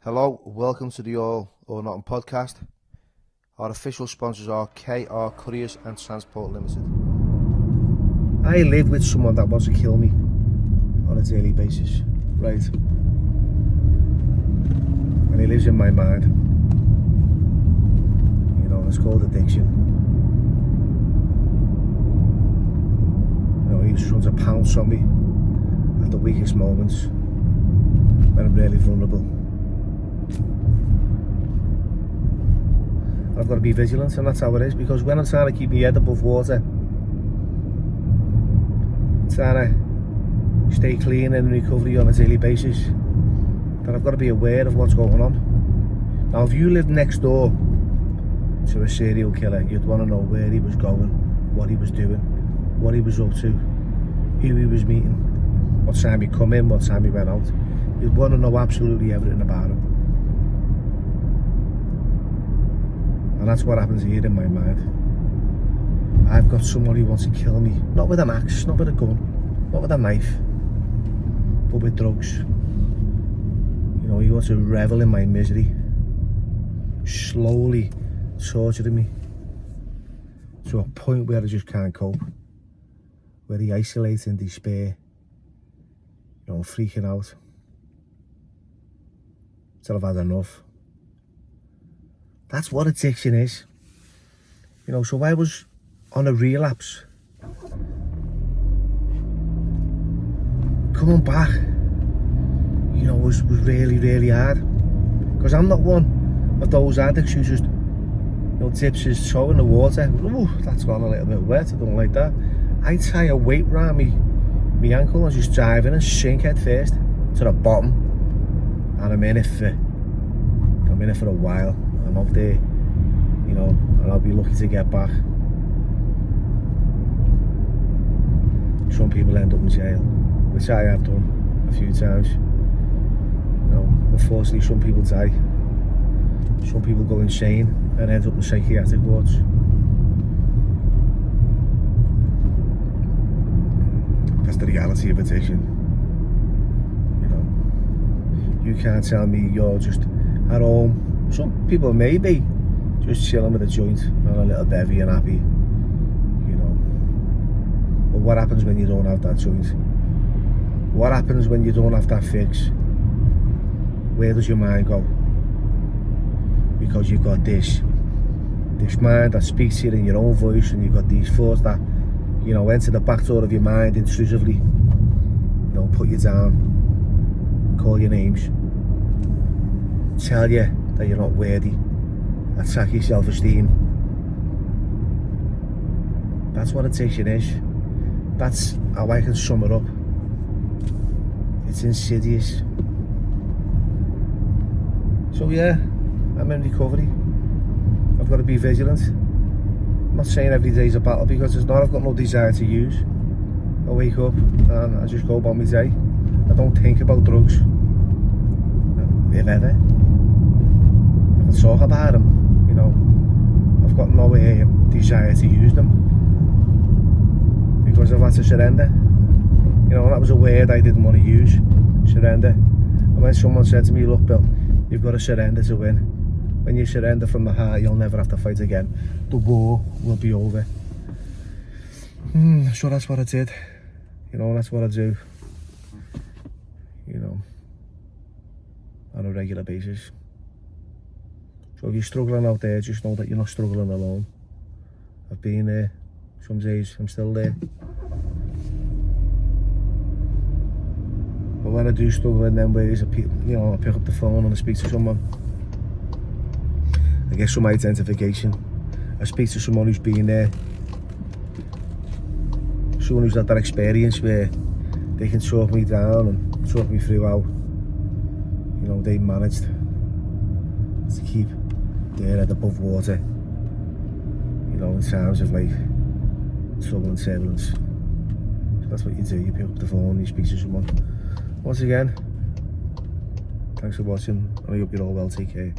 Hello, welcome to the All or Nothing podcast. Our official sponsors are KR Couriers and Transport Limited. I live with someone that wants to kill me on a daily basis, right? And he lives in my mind. You know, it's called addiction. You know, he just wants to pounce on me at the weakest moments when I'm really vulnerable. I've got to be vigilant, and that's how it is, because when I'm trying to keep my head above water, trying to stay clean and in recovery on a daily basis, then I've got to be aware of what's going on. Now, if you lived next door to a serial killer, you'd want to know where he was going, what he was doing, what he was up to, who he was meeting, what time he come in, what time he went out. You'd want to know absolutely everything about him. And that's what happens here in my mind. I've got someone who wants to kill me. Not with an axe, not with a gun, not with a knife, but with drugs. You know, he wants to revel in my misery, slowly torturing me to a point where I just can't cope, where he isolates in despair, you know, freaking out till I've had enough. That's what addiction is. You know, so I was on a relapse. Coming back, you know, was really, really hard. Because I'm not one of those addicts who just, you know, dips his toe in the water. Ooh, that's gone a little bit wet, I don't like that. I tie a weight round me ankle and just dive in and sink head first to the bottom. And I'm in it for a while. I'm out there, you know, and I'll be lucky to get back. Some people end up in jail, which I have done a few times. You know, unfortunately, some people die. Some people go insane and end up in psychiatric wards. That's the reality of addiction. You know, you can't tell me you're just at home. Some people may be just chilling with a joint and a little bevy and happy, you know. But what happens when you don't have that joint? What happens when you don't have that fix? Where does your mind go? Because you've got this mind that speaks to you in your own voice, and you've got these thoughts that, you know, enter the back door of your mind intrusively, you know, put you down, call your names, tell you that you're not worthy, attack your self-esteem. That's what addiction is. That's how I can sum it up. It's insidious. So yeah, I'm in recovery. I've got to be vigilant. I'm not saying every day's a battle, because it's not. I've got no desire to use. I wake up and I just go about my day. I don't think about drugs, if ever. Talk about them, you know. I've got no desire to use them because I've had to surrender. You know, that was a word I didn't want to use, surrender. And when someone said to me, look Bill, you've got to surrender to win. When you surrender from the heart, you'll never have to fight again. The war will be over. So that's what I did. You know, that's what I do. You know, on a regular basis. So if you're struggling out there, just know that you're not struggling alone. I've been there. Some days I'm still there. But when I do struggle in them ways, you know, I pick up the phone and I speak to someone. I get some identification. I speak to someone who's been there. Someone who's had that experience where they can talk me down and talk me through how, you know, they managed to keep their head above water, you know, in times of like trouble and turbulence. So that's what you do. You pick up the phone, you speak to someone. Once again, thanks for watching, and I hope you're all well. Take care.